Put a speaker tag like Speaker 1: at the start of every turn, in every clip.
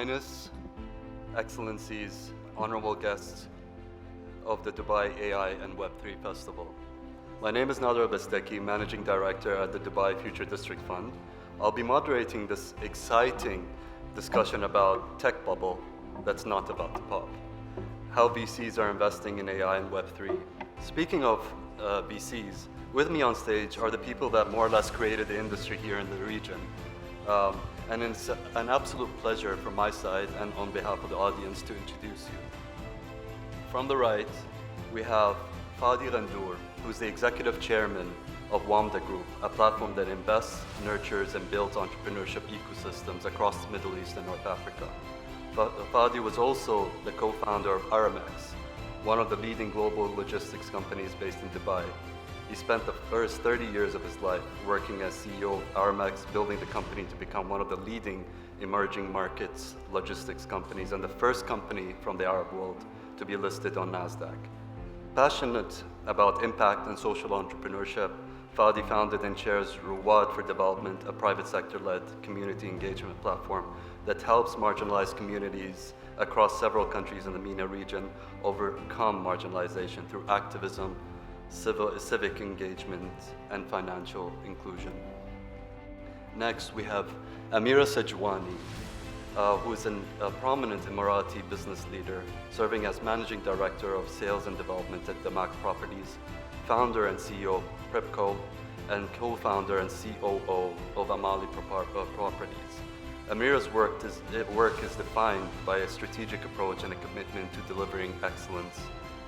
Speaker 1: Highness, Excellencies, honorable guests of the Dubai AI and Web3 Festival. My name is Nader Albastaki, Managing Director at the Dubai Future District Fund. I'll be moderating this exciting discussion about tech bubble that's not about to pop. How VCs are investing in AI and Web3. Speaking of VCs, with me on stage are the people that more or less created the industry here in the region. And it's an absolute pleasure from my side and on behalf of the audience to introduce you. From the right, we have Fadi Ghandour, who's the Executive Chairman of Wamda Group, a platform that invests, nurtures, and builds entrepreneurship ecosystems across the Middle East and North Africa. Fadi was also the co-founder of Aramex, one of the leading global logistics companies based in Dubai. He spent the first 30 years of his life working as CEO of Aramex, building the company to become one of the leading emerging markets logistics companies and the first company from the Arab world to be listed on NASDAQ. Passionate about impact and social entrepreneurship, Fadi founded and chairs Ruwad for Development, a private sector-led community engagement platform that helps marginalized communities across several countries in the MENA region overcome marginalization through activism, civic engagement, and financial inclusion. Next, we have Amira Sajwani, who is a prominent Emirati business leader, serving as Managing Director of Sales and Development at DAMAC Properties, founder and CEO of PRYPCO, and co-founder and COO of Amali Properties. Amira's work is defined by a strategic approach and a commitment to delivering excellence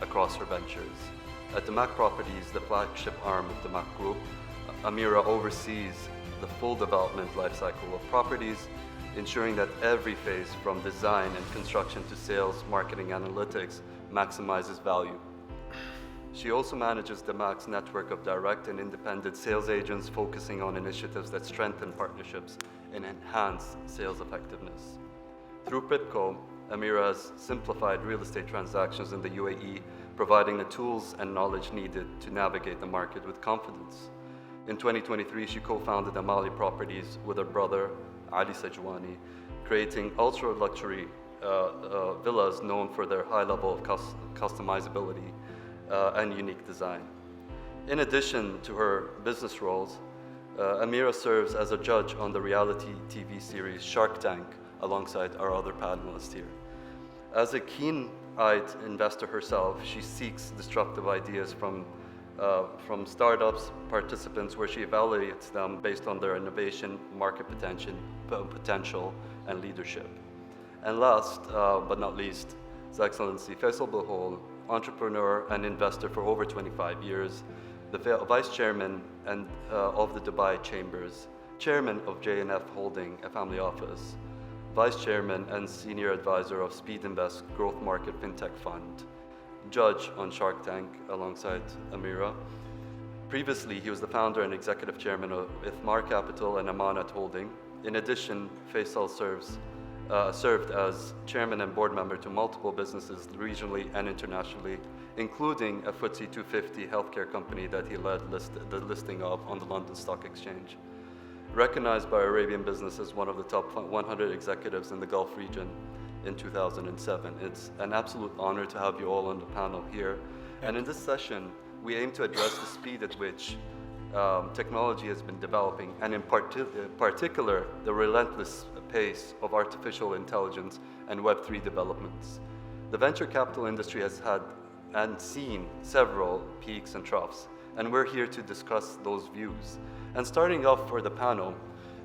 Speaker 1: across her ventures. At DAMAC Properties, the flagship arm of DAMAC Group, Amira oversees the full development lifecycle of properties, ensuring that every phase from design and construction to sales, marketing, analytics maximizes value. She also manages DAMAC's network of direct and independent sales agents, focusing on initiatives that strengthen partnerships and enhance sales effectiveness. Through PRYPCO, Amira has simplified real estate transactions in the UAE, providing the tools and knowledge needed to navigate the market with confidence. In 2023, she co-founded Amali Properties with her brother, Ali Sajwani, creating ultra-luxury villas known for their high level of customizability and unique design. In addition to her business roles, Amira serves as a judge on the reality TV series Shark Tank, alongside our other panelists here. As a keen-eyed investor herself, she seeks disruptive ideas from startups, participants, where she evaluates them based on their innovation, market potential, and leadership. And last but not least, His Excellency Faisal Belhoul, entrepreneur and investor for over 25 years, the Vice Chairman of the Dubai Chambers, Chairman of JNF Holding, a family office, Vice Chairman and Senior Advisor of Speed Invest Growth Market FinTech Fund, Judge on Shark Tank alongside Amira. Previously, he was the founder and Executive Chairman of Ithmar Capital and Amanat Holding. In addition, Faisal served as Chairman and Board Member to multiple businesses regionally and internationally, including a FTSE 250 healthcare company that he led the listing of on the London Stock Exchange. Recognized by Arabian Business as one of the top 100 executives in the Gulf region in 2007. It's an absolute honor to have you all on the panel here. And in this session, we aim to address the speed at which technology has been developing, and in particular, the relentless pace of artificial intelligence and Web3 developments. The venture capital industry has had and seen several peaks and troughs, and we're here to discuss those views. And starting off for the panel,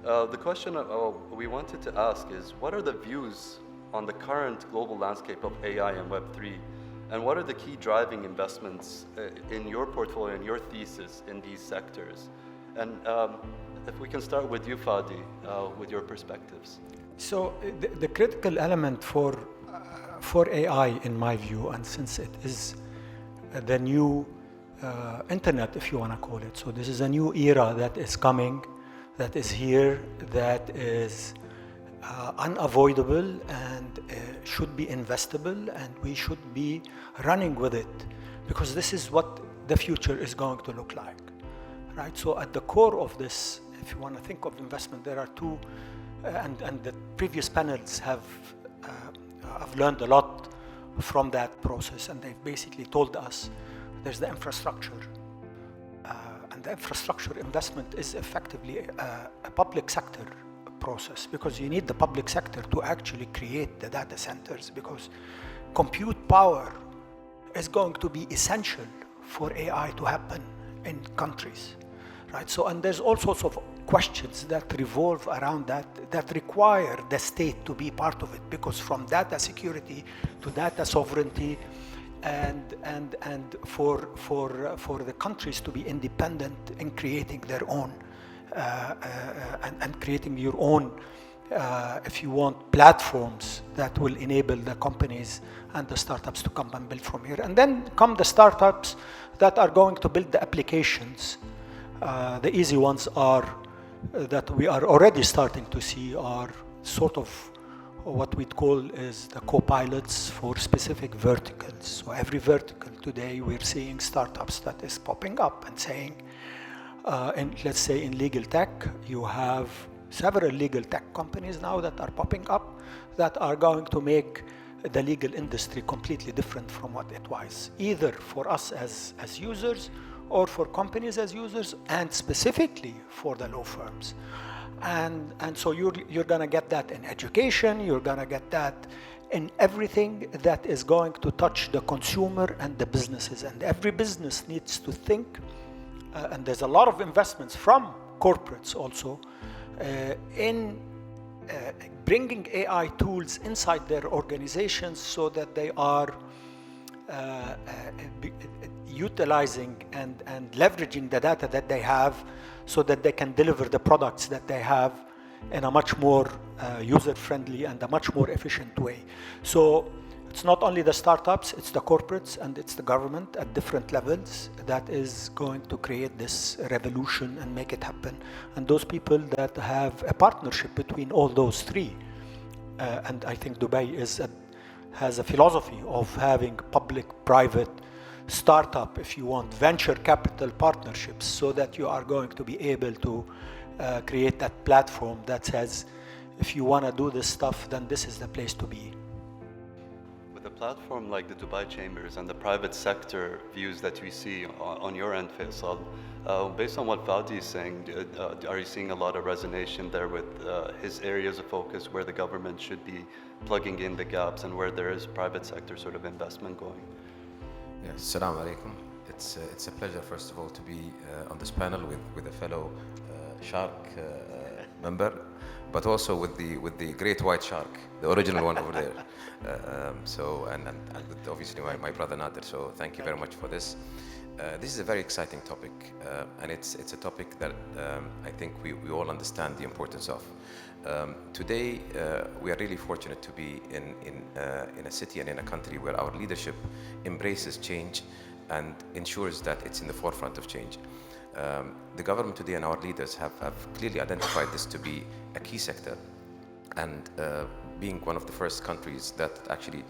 Speaker 1: the question we wanted to ask is, what are the views on the current global landscape of AI and Web3, and what are the key driving investments in your portfolio and your thesis in these sectors? And if we can start with you, Fadi, with your perspectives.
Speaker 2: So the critical element for AI, in my view, and since it is the new internet, if you want to call it. So this is a new era that is coming, that is here, that is unavoidable and should be investable, and we should be running with it, because this is what the future is going to look like, right? So at the core of this, if you want to think of investment, there are two, and the previous panels have I've learned a lot from that process, and they've basically told us there's the infrastructure, and the infrastructure investment is effectively a public sector process, because you need the public sector to actually create the data centers, because compute power is going to be essential for AI to happen in countries, right? So, and there's all sorts of questions that revolve around that require the state to be part of it, because from data security to data sovereignty, and for the countries to be independent in creating their own and creating your own, if you want, platforms that will enable the companies and the startups to come and build from here. And then come the startups that are going to build the applications. The easy ones are that we are already starting to see are sort of what we'd call is the co-pilots for specific verticals. So every vertical today we're seeing startups that is popping up and saying, let's say in legal tech, you have several legal tech companies now that are popping up that are going to make the legal industry completely different from what it was, either for us as users or for companies as users, and specifically for the law firms. And so you're going to get that in education, you're going to get that in everything that is going to touch the consumer and the businesses. And every business needs to think, and there's a lot of investments from corporates also, in bringing AI tools inside their organizations so that they are utilizing and leveraging the data that they have, so that they can deliver the products that they have in a much more user-friendly and a much more efficient way. So it's not only the startups, it's the corporates and it's the government at different levels that is going to create this revolution and make it happen. And those people that have a partnership between all those three, and I think Dubai has a philosophy of having public-private startup, if you want, venture capital partnerships, so that you are going to be able to create that platform that says, if you want to do this stuff, then this is the place to be.
Speaker 1: With a platform like the Dubai Chambers and the private sector views that we see on your end, Faisal, based on what Fadi is saying, are you seeing a lot of resonation there with his areas of focus where the government should be plugging in the gaps and where there is private sector sort of investment going?
Speaker 3: Yes, Assalamu alaikum. It's a pleasure, first of all, to be on this panel with a fellow shark member, but also with the great white shark, the original one over there. And with obviously my brother Nader. So thank you very much for this. This is a very exciting topic, and it's a topic that I think we all understand the importance of. Today, we are really fortunate to be in a city and in a country where our leadership embraces change and ensures that it's in the forefront of change. The government today and our leaders have clearly identified this to be a key sector, and being one of the first countries that actually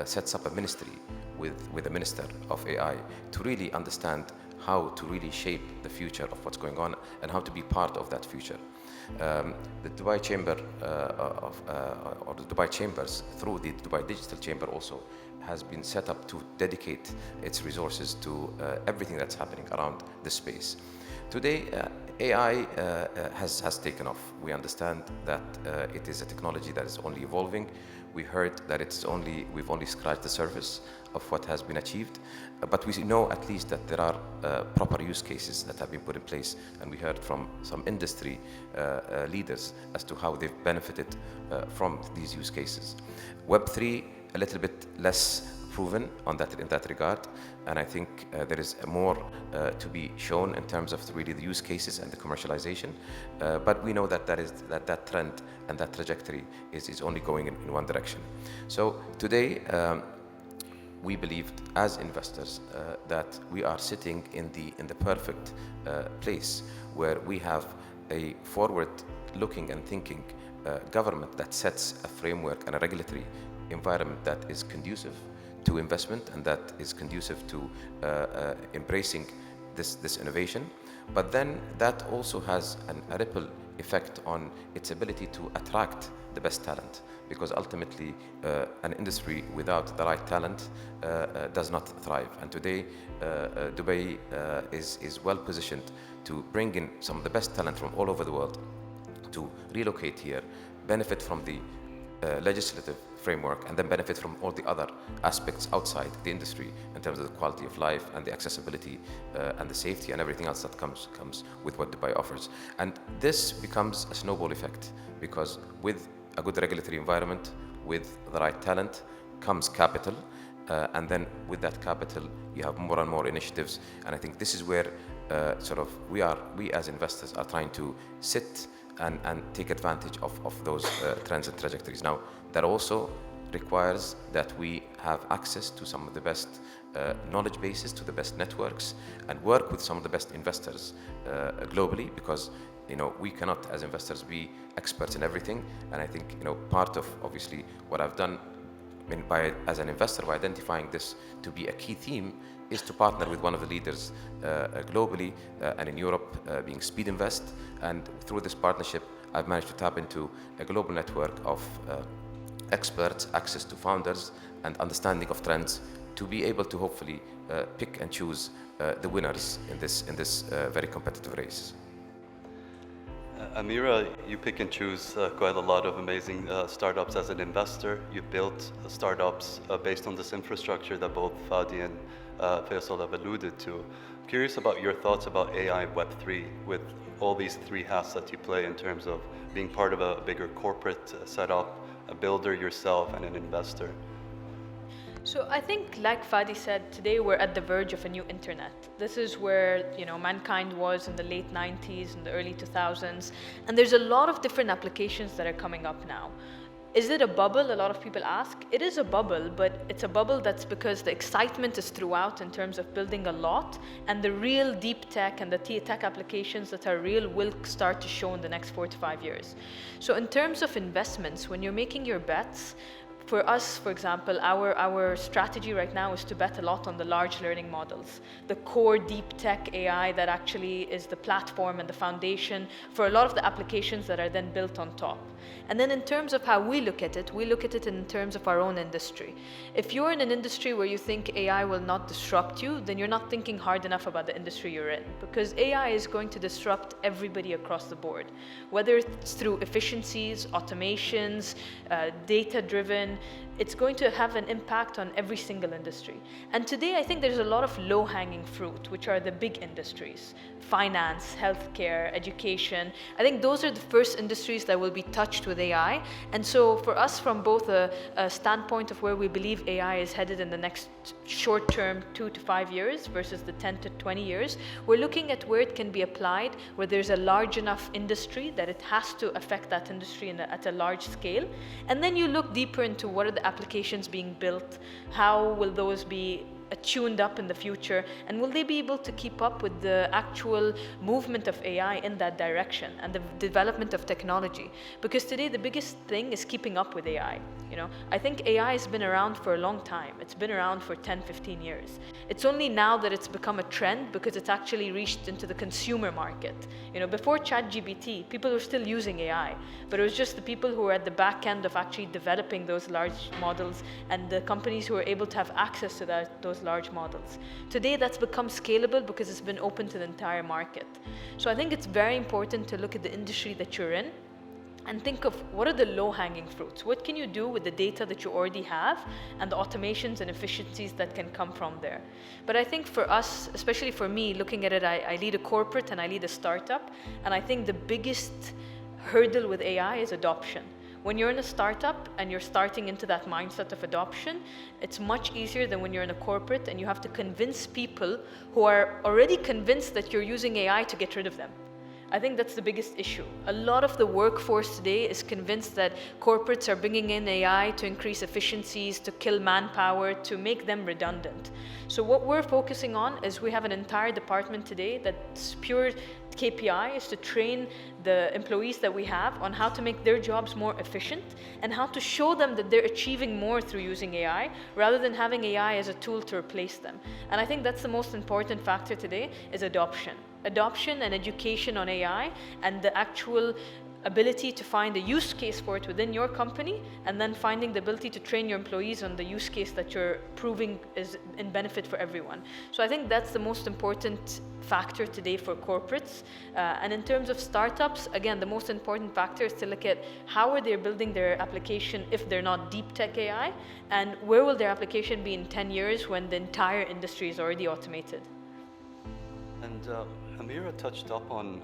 Speaker 3: sets up a ministry with a minister of AI to really understand how to really shape the future of what's going on and how to be part of that future. The Dubai Chamber or the Dubai Chambers, through the Dubai Digital Chamber also, has been set up to dedicate its resources to everything that's happening around this space. Today, AI has taken off. We understand that it is a technology that is only evolving. We heard that we've only scratched the surface of what has been achieved, but we know at least that there are proper use cases that have been put in place, and we heard from some industry leaders as to how they've benefited from these use cases. Web3, a little bit less proven in that regard, and I think there is more to be shown in terms of really the use cases and the commercialization, but we know that that trend and that trajectory is only going in one direction. So today, we believed as investors that we are sitting in the perfect place where we have a forward-looking and thinking government that sets a framework and a regulatory environment that is conducive to investment and that is conducive to embracing this innovation. But then that also has a ripple effect on its ability to attract the best talent, because ultimately an industry without the right talent does not thrive. And today Dubai is well positioned to bring in some of the best talent from all over the world to relocate here, benefit from the legislative framework, and then benefit from all the other aspects outside the industry in terms of the quality of life and the accessibility and the safety and everything else that comes with what Dubai offers. And this becomes a snowball effect, because with a good regulatory environment, with the right talent, comes capital, and then with that capital you have more and more initiatives. And I think this is where we as investors are trying to sit and take advantage of those trends and trajectories. Now, that also requires that we have access to some of the best knowledge bases, to the best networks, and work with some of the best investors globally, because we cannot, as investors, be experts in everything. And I think part of obviously what I've done as an investor by identifying this to be a key theme is to partner with one of the leaders globally and in Europe, being Speed Invest. And through this partnership, I've managed to tap into a global network of experts, access to founders, and understanding of trends to be able to hopefully pick and choose the winners in this very competitive race.
Speaker 1: Amira, you pick and choose quite a lot of amazing startups as an investor. You built startups based on this infrastructure that both Fadi and Faisal have alluded to. Curious about your thoughts about AI Web3 with all these three hats that you play in terms of being part of a bigger corporate setup, a builder yourself, and an investor.
Speaker 4: So I think, like Fadi said, today we're at the verge of a new internet. This is where mankind was in the late 90s and the early 2000s, and there's a lot of different applications that are coming up now. Is it a bubble? A lot of people ask. It is a bubble, but it's a bubble that's because the excitement is throughout in terms of building a lot, and the real deep tech and the tech applications that are real will start to show in the next 4 to 5 years. So in terms of investments, when you're making your bets, for us, for example, our strategy right now is to bet a lot on the large learning models, the core deep tech AI that actually is the platform and the foundation for a lot of the applications that are then built on top. And then in terms of how we look at it in terms of our own industry. If you're in an industry where you think AI will not disrupt you, then you're not thinking hard enough about the industry you're in, because AI is going to disrupt everybody across the board, whether it's through efficiencies, automations, data-driven. It's going to have an impact on every single industry. And today, I think there's a lot of low-hanging fruit, which are the big industries: finance, healthcare, education. I think those are the first industries that will be touched with AI. And so for us, from both a standpoint of where we believe AI is headed in the next short term, 2 to 5 years versus the 10 to 20 years, we're looking at where it can be applied, where there's a large enough industry that it has to affect that industry at a large scale. And then you look deeper into what are the applications being built, how will those be tuned up in the future, and will they be able to keep up with the actual movement of AI in that direction and the development of technology? Because today the biggest thing is keeping up with AI. I think AI has been around for a long time. It's been around for 10, 15 years. It's only now that it's become a trend because it's actually reached into the consumer market. Before ChatGPT, people were still using AI, but it was just the people who were at the back end of actually developing those large models and the companies who were able to have access to those large models. Today, that's become scalable because it's been open to the entire market. So I think it's very important to look at the industry that you're in and think of what are the low-hanging fruits. What can you do with the data that you already have and the automations and efficiencies that can come from there? But I think for us, especially for me, looking at it, I lead a corporate and I lead a startup, and I think the biggest hurdle with AI is adoption. When you're in a startup and you're starting into that mindset of adoption, it's much easier than when you're in a corporate and you have to convince people who are already convinced that you're using AI to get rid of them. I think that's the biggest issue. A lot of the workforce today is convinced that corporates are bringing in AI to increase efficiencies, to kill manpower, to make them redundant. So what we're focusing on is we have an entire department today that's pure KPI is to train the employees that we have on how to make their jobs more efficient and how to show them that they're achieving more through using AI rather than having AI as a tool to replace them. And I think that's the most important factor today is adoption. Adoption and education on AI and the actual ability to find a use case for it within your company, and then finding the ability to train your employees on the use case that you're proving is in benefit for everyone. So I think that's the most important factor today for corporates. And in terms of startups, again, the most important factor is to look at how are they building their application if they're not deep tech AI, and where will their application be in 10 years when the entire industry is already automated.
Speaker 1: And Amira touched up on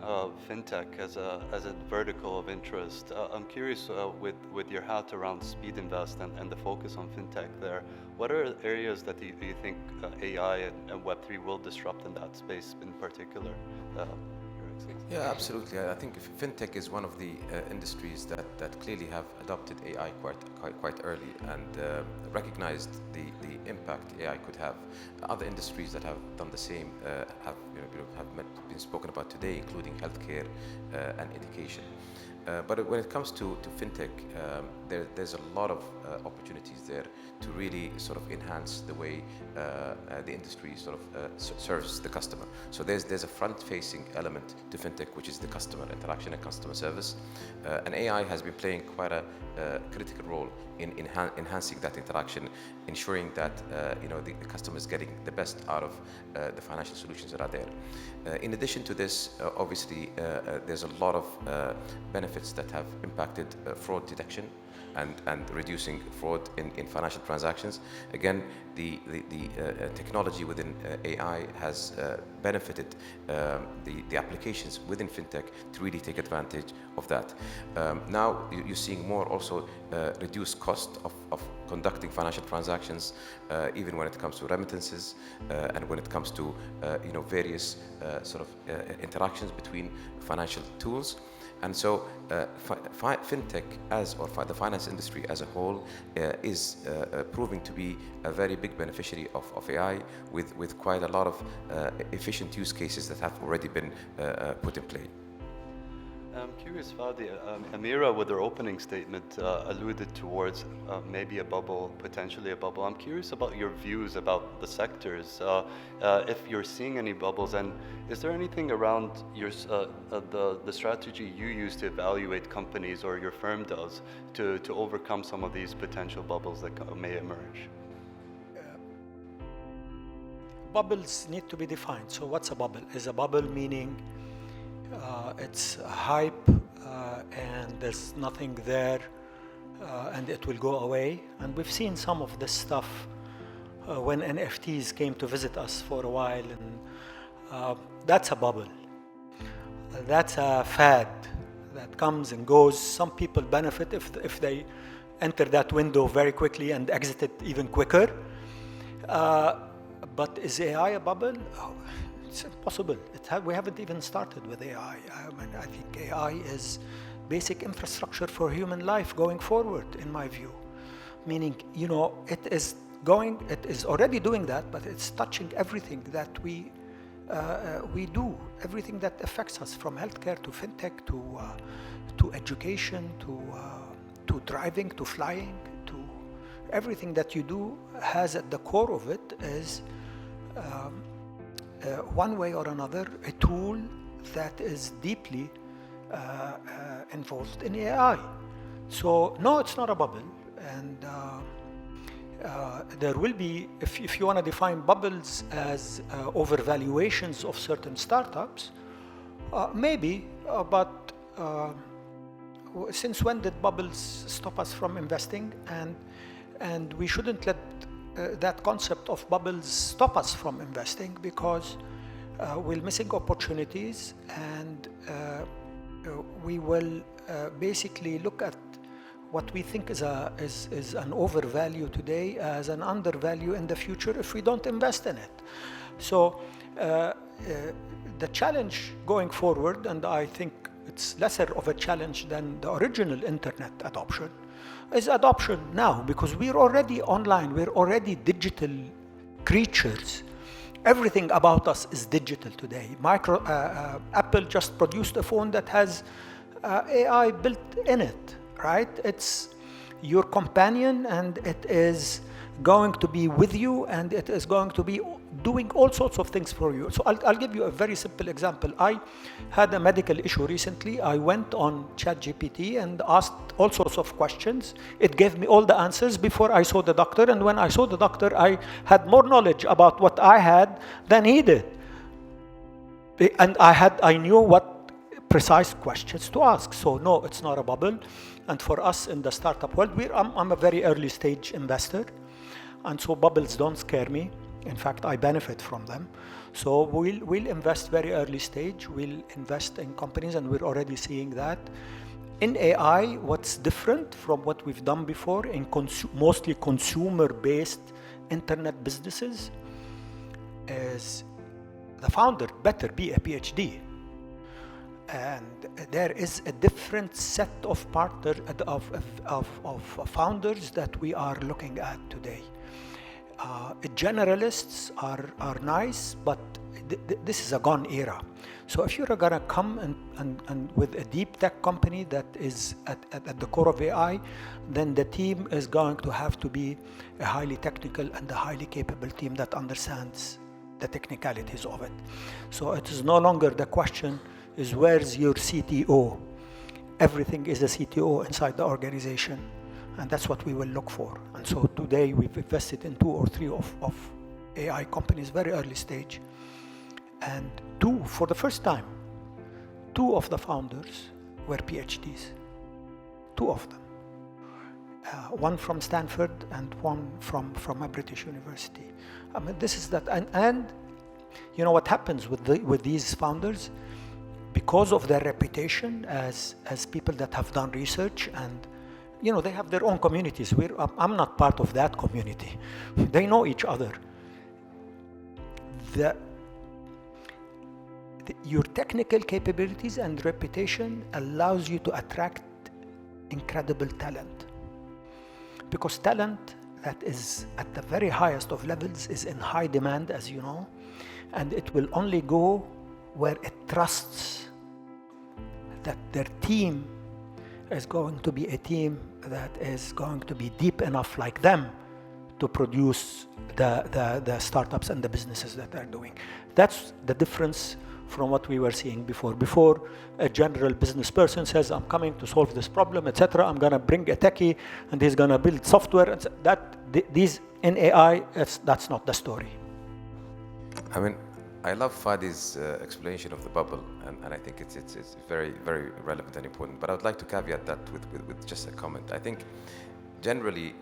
Speaker 1: fintech as a vertical of interest. I'm curious, with your hat around Speed Invest and the focus on fintech there, what are areas that you think AI and Web3 will disrupt in that space in particular?
Speaker 3: Yeah, absolutely. I think fintech is one of the industries that clearly have adopted AI quite early and recognized the impact AI could have. Other industries that have done the same have been spoken about today, including healthcare and education. But when it comes to fintech, there's a lot of opportunities there to really sort of enhance the way the industry sort of serves the customer. So there's a front-facing element to fintech, which is the customer interaction and customer service. And AI has been playing quite a critical role in enhancing that interaction, ensuring that the customer is getting the best out of the financial solutions that are there. In addition to this, obviously, there's a lot of benefits that have impacted fraud detection and reducing fraud in financial transactions. Again, the technology within AI has benefited the applications within fintech to really take advantage of that. Now you're seeing more also reduced cost of conducting financial transactions, even when it comes to remittances and when it comes to various sort of interactions between financial tools. And so fintech the finance industry as a whole is proving to be a very big beneficiary of AI with quite a lot of efficient use cases that have already been put in play.
Speaker 1: I'm curious, Fadi, Amira, with her opening statement, alluded towards maybe a bubble, potentially a bubble. I'm curious about your views about the sectors, if you're seeing any bubbles, and is there anything around your the strategy you use to evaluate companies, or your firm does, to overcome some of these potential bubbles that may emerge?
Speaker 2: Bubbles need to be defined. So what's a bubble? Is a bubble meaning it's hype and there's nothing there and it will go away? And we've seen some of this stuff when NFTs came to visit us for a while, and that's a bubble. That's a fad that comes and goes. Some people benefit if they enter that window very quickly and exit it even quicker. But is AI a bubble? It's impossible. We haven't even started with AI. I think AI is basic infrastructure for human life going forward, in my view. Meaning, it is already doing that, but it's touching everything that we do, everything that affects us, from healthcare to fintech to education to driving to flying to everything that you do has at the core of it is one way or another, a tool that is deeply involved in AI. So no, it's not a bubble, and there will be, if you want to define bubbles as overvaluations of certain startups, maybe, but since when did bubbles stop us from investing? And we shouldn't let that concept of bubbles stop us from investing, because we're missing opportunities, and we will basically look at what we think is an overvalue today as an undervalue in the future if we don't invest in it. So the challenge going forward, and I think it's lesser of a challenge than the original internet adoption, is adoption now, because we're already online, we're already digital creatures. Everything about us is digital today. Apple just produced a phone that has AI built in it, right? It's your companion, and it is going to be with you, and it is going to be doing all sorts of things for you. So I'll give you a very simple example. I had a medical issue recently. I went on ChatGPT and asked all sorts of questions. It gave me all the answers before I saw the doctor, and when I saw the doctor, I had more knowledge about what I had than he did. And I knew what precise questions to ask. So no, it's not a bubble. And for us in the startup world, I'm a very early stage investor. And so bubbles don't scare me. In fact, I benefit from them. So we'll invest very early stage. We'll invest in companies, and we're already seeing that. In AI, what's different from what we've done before in mostly consumer-based internet businesses is the founder better be a PhD. And there is a different set of founders that we are looking at today. Generalists are nice, but this is a gone era. So if you're gonna come and with a deep tech company that is at the core of AI, then the team is going to have to be a highly technical and a highly capable team that understands the technicalities of it. So it is no longer the question is where's your CTO? Everything is a CTO inside the organization, and that's what we will look for. And so today we've invested in 2 or 3 of AI companies, very early stage, and for the first time, 2 of the founders were PhDs, 2 of them. One from Stanford and one from a British university. I mean, this is that, and you know what happens with these founders? Because of their reputation as people that have done research, and you know, they have their own communities. I'm not part of that community. They know each other. Your technical capabilities and reputation allows you to attract incredible talent. Because talent that is at the very highest of levels is in high demand, as you know, and it will only go where it trusts that their team is going to be a team that is going to be deep enough like them to produce the startups and the businesses that they're doing. That's the difference from what we were seeing before. Before, a general business person says, I'm coming to solve this problem, etc. I'm going to bring a techie and he's going to build software. These in AI, that's not the story.
Speaker 3: I mean, I love Fadi's explanation of the bubble, and I think it's very, very relevant and important. But I would like to caveat that with just a comment. I think generally,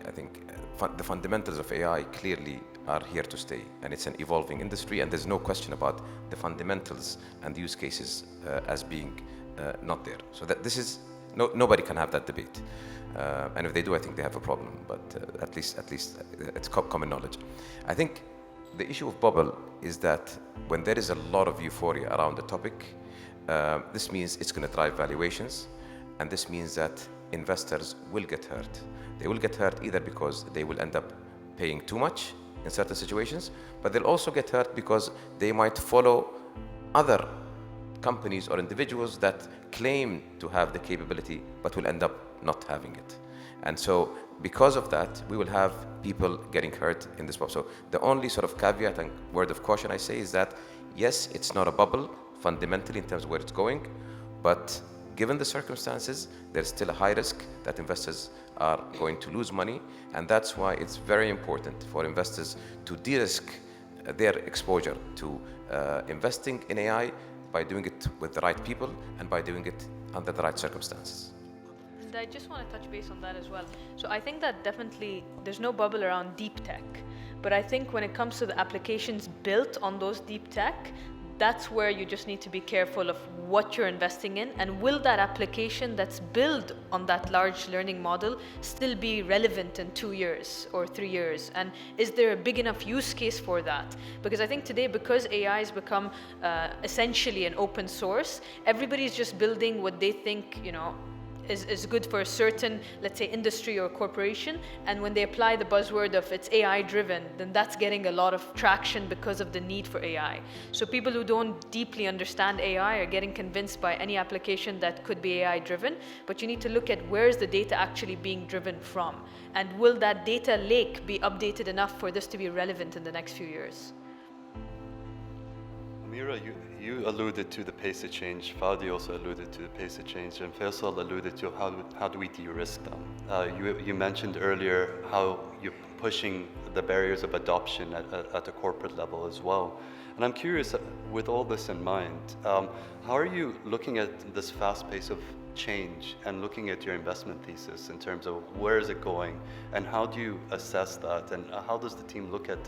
Speaker 3: the fundamentals of AI clearly are here to stay, and it's an evolving industry, and there's no question about the fundamentals and use cases as being not there. So that this is nobody can have that debate, and if they do, I think they have a problem. But at least it's common knowledge. I think the issue of bubble is that when there is a lot of euphoria around the topic, this means it's going to drive valuations, and this means that investors will get hurt. They will get hurt either because they will end up paying too much in certain situations, but they'll also get hurt because they might follow other companies or individuals that claim to have the capability but will end up not having it. And so because of that, we will have people getting hurt in this bubble. So the only sort of caveat and word of caution I say is that, yes, it's not a bubble fundamentally in terms of where it's going, but given the circumstances, there's still a high risk that investors are going to lose money, and that's why it's very important for investors to de-risk their exposure to investing in AI by doing it with the right people and by doing it under the right circumstances.
Speaker 4: And I just want to touch base on that as well. So I think that definitely there's no bubble around deep tech, but I think when it comes to the applications built on those deep tech, that's where you just need to be careful of what you're investing in, and will that application that's built on that large learning model still be relevant in 2 years or 3 years, and is there a big enough use case for that? Because I think today, because AI has become essentially an open source, everybody's just building what they think, you know, is good for a certain, let's say, industry or corporation, and when they apply the buzzword of it's AI driven, then that's getting a lot of traction because of the need for AI. So people who don't deeply understand AI are getting convinced by any application that could be AI driven, but you need to look at where is the data actually being driven from, and will that data lake be updated enough for this to be relevant in the next few years?
Speaker 1: Amira, you alluded to the pace of change. Fadi also alluded to the pace of change, and Faisal alluded to how do we de-risk them. You mentioned earlier how you're pushing the barriers of adoption at a corporate level as well. And I'm curious, with all this in mind, how are you looking at this fast pace of change and looking at your investment thesis in terms of where is it going and how do you assess that, and how does the team look at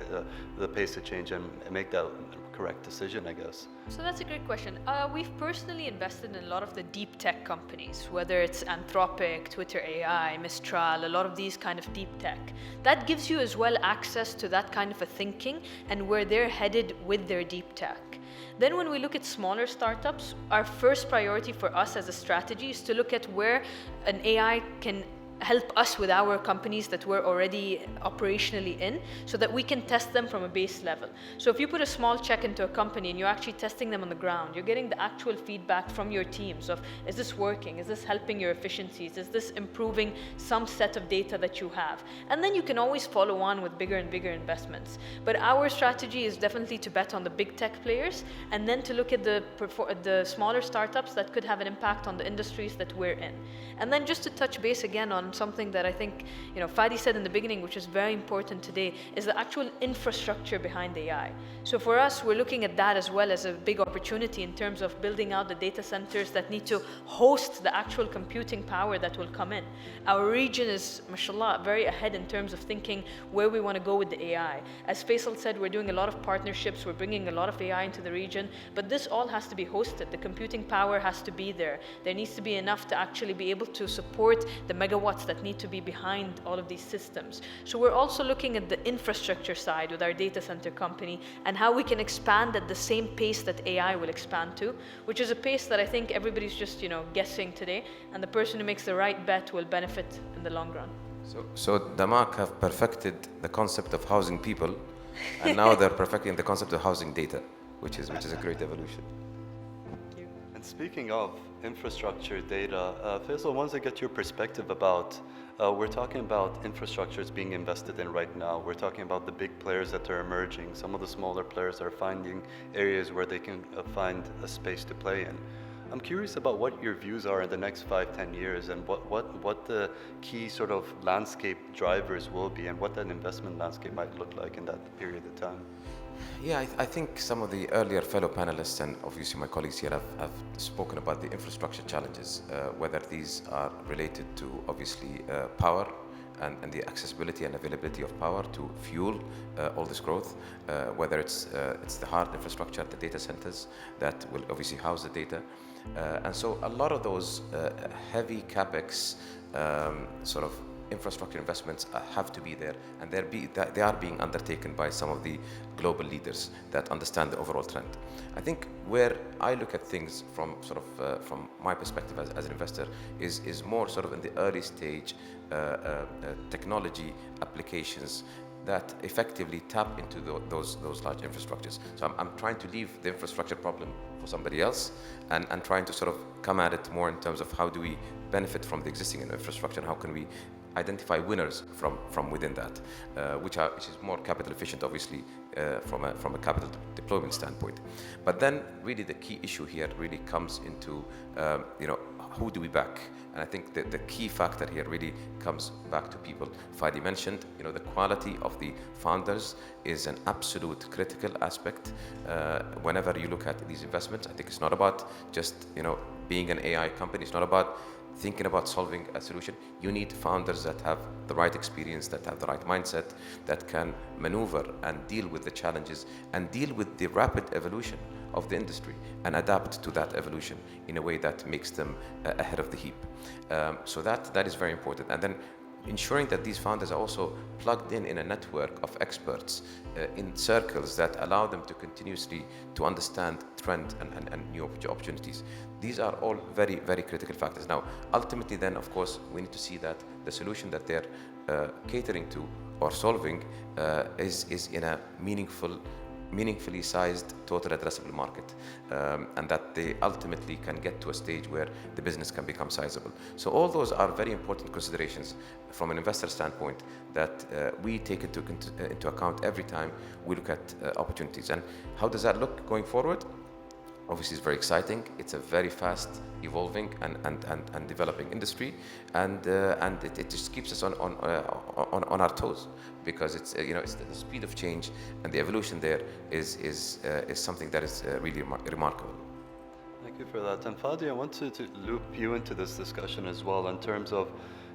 Speaker 1: the pace of change and make that correct decision, I guess?
Speaker 4: So that's a great question. We've personally invested in a lot of the deep tech companies, whether it's Anthropic, Twitter AI, Mistral, a lot of these kind of deep tech. That gives you as well access to that kind of a thinking and where they're headed with their deep tech. Then when we look at smaller startups, our first priority for us as a strategy is to look at where an AI can help us with our companies that we're already operationally in, so that we can test them from a base level. So if you put a small check into a company and you're actually testing them on the ground, you're getting the actual feedback from your teams of, is this working? Is this helping your efficiencies? Is this improving some set of data that you have? And then you can always follow on with bigger and bigger investments. But our strategy is definitely to bet on the big tech players and then to look at the smaller startups that could have an impact on the industries that we're in. And then just to touch base again on something that I think, Fadi said in the beginning, which is very important today, is the actual infrastructure behind AI. So for us, we're looking at that as well as a big opportunity in terms of building out the data centers that need to host the actual computing power that will come in. Our region is, mashallah, very ahead in terms of thinking where we want to go with the AI. As Faisal said, we're doing a lot of partnerships, we're bringing a lot of AI into the region, but this all has to be hosted. The computing power has to be there. There needs to be enough to actually be able to support the megawatts that need to be behind all of these systems. So we're also looking at the infrastructure side with our data center company and how we can expand at the same pace that AI will expand to, which is a pace that I think everybody's just, guessing today, and the person who makes the right bet will benefit in the long run.
Speaker 3: So DAMAC have perfected the concept of housing people, and now they're perfecting the concept of housing data, which is a great evolution.
Speaker 4: Thank you.
Speaker 1: And speaking of infrastructure data, Faisal, I wanted to get your perspective about, we're talking about infrastructures being invested in right now. We're talking about the big players that are emerging. Some of the smaller players are finding areas where they can find a space to play in. I'm curious about what your views are in the next 5-10 years and what the key sort of landscape drivers will be and what that investment landscape might look like in that period of time.
Speaker 3: Yeah, I think some of the earlier fellow panelists and obviously my colleagues here have spoken about the infrastructure challenges, whether these are related to obviously power and the accessibility and availability of power to fuel all this growth, whether it's the hard infrastructure, the data centers that will obviously house the data. And so a lot of those heavy capex sort of infrastructure investments have to be there, and they are being undertaken by some of the global leaders that understand the overall trend. I think where I look at things from sort of from my perspective as an investor is more sort of in the early stage technology applications that effectively tap into those large infrastructures. So I'm trying to leave the infrastructure problem for somebody else and trying to sort of come at it more in terms of how do we benefit from the existing infrastructure and how can we identify winners from within that, which is more capital efficient, obviously, from a capital deployment standpoint. But then, really, the key issue here really comes into, who do we back? And I think the key factor here really comes back to people. Fadi mentioned, the quality of the founders is an absolute critical aspect. Whenever you look at these investments, I think it's not about just, being an AI company. It's not about thinking about solving a solution. You need founders that have the right experience, that have the right mindset, that can maneuver and deal with the challenges and deal with the rapid evolution of the industry and adapt to that evolution in a way that makes them ahead of the heap. So that is very important. And then ensuring that these founders are also plugged in a network of experts in circles that allow them to continuously to understand trend and new opportunities. These are all very, very critical factors. Now, ultimately then, of course, we need to see that the solution that they're catering to or solving is in a meaningful meaningfully sized total addressable market, and that they ultimately can get to a stage where the business can become sizable. So all those are very important considerations from an investor standpoint that we take into account every time we look at opportunities. And how does that look going forward? Obviously, it's very exciting. It's a very fast evolving and developing industry, and it just keeps us on our toes, because it's it's the speed of change and the evolution there is something that is really remarkable.
Speaker 1: Thank you for that. And Fadi, I wanted to loop you into this discussion as well in terms of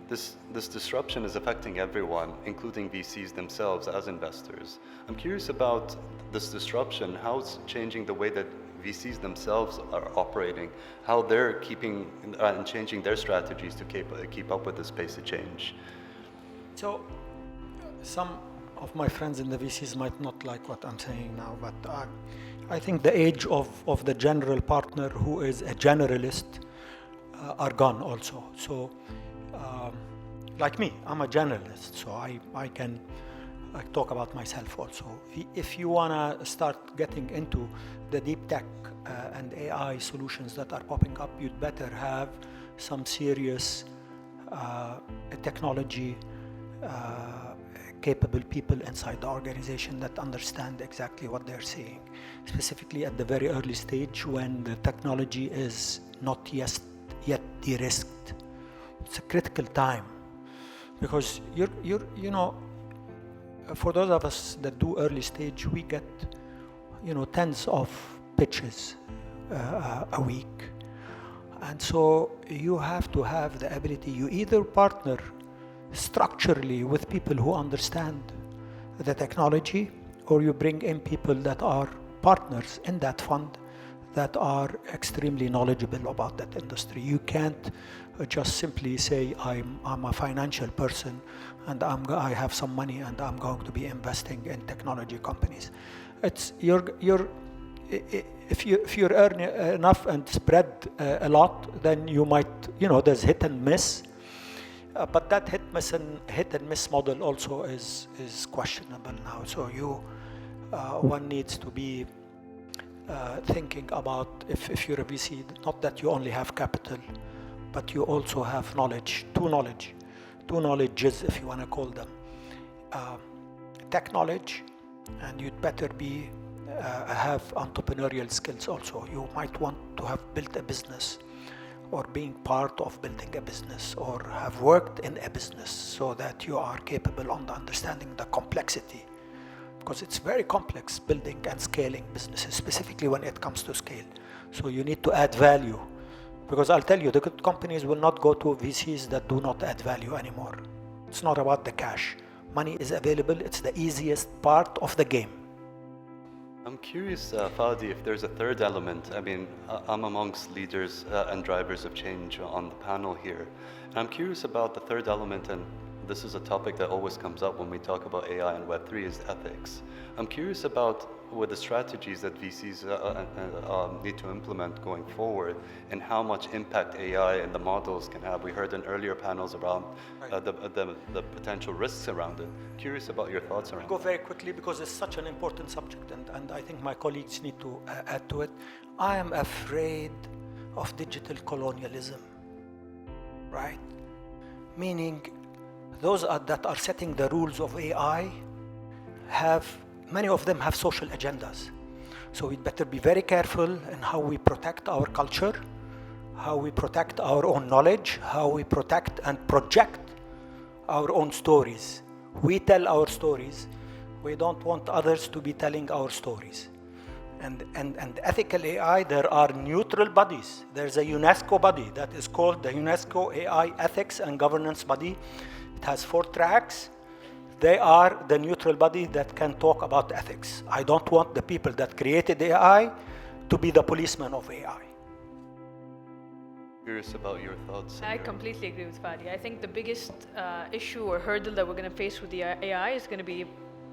Speaker 1: this disruption is affecting everyone, including VCs themselves as investors. I'm curious about this disruption, how it's changing the way that VCs themselves are operating, how they're keeping and changing their strategies to keep up with this pace of change.
Speaker 2: So, some of my friends in the VCs might not like what I'm saying now, but I think the age of the general partner who is a generalist are gone also. So, like me, I'm a generalist, so I can talk about myself also. If you want to start getting into the deep tech and AI solutions that are popping up, you'd better have some serious technology capable people inside the organization that understand exactly what they're seeing, specifically at the very early stage when the technology is not yet de-risked. It's a critical time, because for those of us that do early stage, we get tens of pitches a week, and so you have to have the ability. You either partner structurally with people who understand the technology, or you bring in people that are partners in that fund that are extremely knowledgeable about that industry. You can't just simply say, I'm a financial person and I have some money and I'm going to be investing in technology companies. It's if you earn enough and spread a lot, then you might, there's hit and miss. But that hit and miss model also is questionable now. So one needs to be thinking about, if you're a VC, not that you only have capital, but you also have knowledge, two knowledges, if you want to call them. Tech knowledge, and you'd better have entrepreneurial skills also. You might want to have built a business, or being part of building a business, or have worked in a business, so that you are capable of understanding the complexity, because it's very complex building and scaling businesses, specifically when it comes to scale. So you need to add value, because I'll tell you, the good companies will not go to VCs that do not add value anymore. It's not about the cash. Money is available. It's the easiest part of the game.
Speaker 1: I'm curious, Fadi, if there's a third element. I mean, I'm amongst leaders and drivers of change on the panel here. And I'm curious about the third element, and this is a topic that always comes up when we talk about AI and Web3, is ethics. I'm curious about with the strategies that VCs need to implement going forward, and how much impact AI and the models can have. We heard in earlier panels around the potential risks around it. Curious about your thoughts around
Speaker 2: Go very quickly, because it's such an important subject, and I think my colleagues need to add to it. I am afraid of digital colonialism, right? Meaning, those that are setting the rules of AI many of them have social agendas. So we'd better be very careful in how we protect our culture, how we protect our own knowledge, how we protect and project our own stories. We tell our stories. We don't want others to be telling our stories. And ethical AI, there are neutral bodies. There's a UNESCO body that is called the UNESCO AI Ethics and Governance Body. It has 4 tracks. They are the neutral body that can talk about ethics. I don't want the people that created AI to be the policemen of AI.
Speaker 1: Curious about your thoughts.
Speaker 4: I completely agree with Fadi. I think the biggest issue or hurdle that we're going to face with the AI is going to be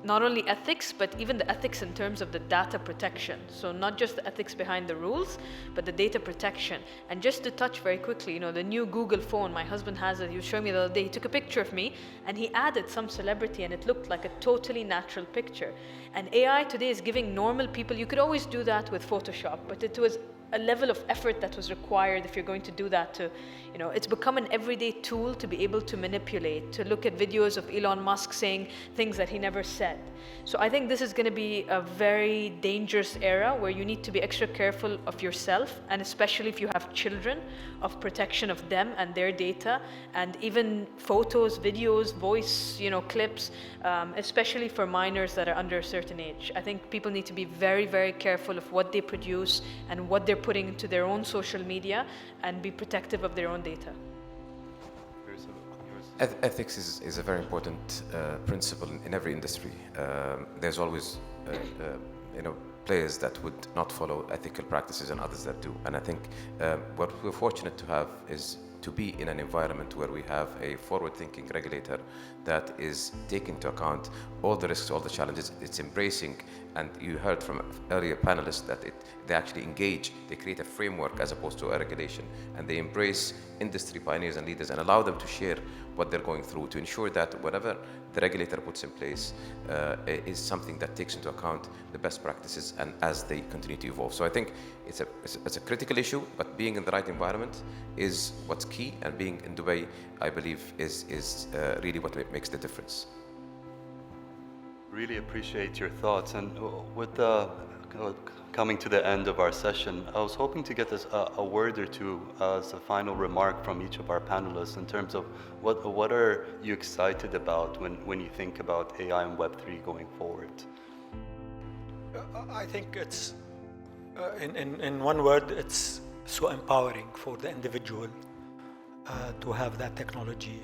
Speaker 4: not only ethics, but even the ethics in terms of the data protection. So not just the ethics behind the rules, but the data protection. And just to touch very quickly, you know, the new Google phone, my husband has it, he was showing me the other day, he took a picture of me and he added some celebrity and it looked like a totally natural picture. And AI today is giving normal people, you could always do that with Photoshop, but it was a level of effort that was required if you're going to do that to, you know, it's become an everyday tool to be able to manipulate, to look at videos of Elon Musk saying things that he never said. So I think this is going to be a very dangerous era where you need to be extra careful of yourself, and especially if you have children, of protection of them and their data, and even photos, videos, voice, you know, clips, especially for minors that are under a certain age. I think people need to be very, very careful of what they produce and what they're putting into their own social media, and be protective of their own data.
Speaker 3: Ethics is a very important principle in every industry. There's always, you know, players that would not follow ethical practices and others that do. And I think what we're fortunate to have is to be in an environment where we have a forward-thinking regulator that is taking into account all the risks, all the challenges. It's embracing, and you heard from earlier panelists that they actually engage, they create a framework as opposed to a regulation, and they embrace industry pioneers and leaders and allow them to share what they're going through to ensure that whatever the regulator puts in place is something that takes into account the best practices and as they continue to evolve. So I think it's a critical issue, but being in the right environment is what's key, and being in Dubai, I believe, is really what makes the difference.
Speaker 1: Really appreciate your thoughts. And with coming to the end of our session, I was hoping to get a word or two as a final remark from each of our panelists in terms of what are you excited about when you think about AI and Web3 going forward?
Speaker 2: I think it's, in one word, it's so empowering for the individual to have that technology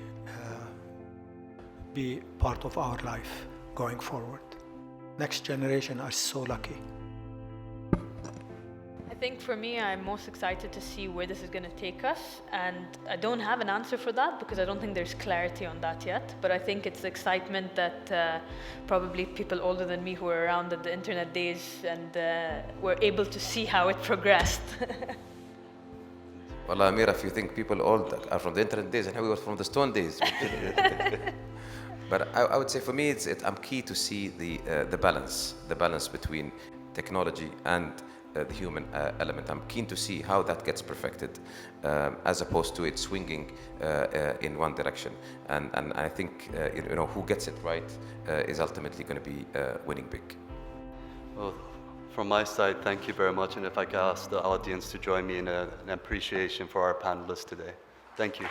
Speaker 2: be part of our life going forward. Next generation are so lucky.
Speaker 4: I think for me, I'm most excited to see where this is going to take us, and I don't have an answer for that because I don't think there's clarity on that yet, but I think it's the excitement that probably people older than me who were around at the internet days and were able to see how it progressed.
Speaker 3: Well, Amira, if you think people old are from the internet days and we were from the stone days. But I would say for me, I'm key to see the balance between technology and the human element. I'm keen to see how that gets perfected, as opposed to it swinging in one direction. And I think you know, who gets it right is ultimately going to be winning big.
Speaker 1: Well, from my side, thank you very much. And if I could ask the audience to join me in an appreciation for our panelists today. Thank you.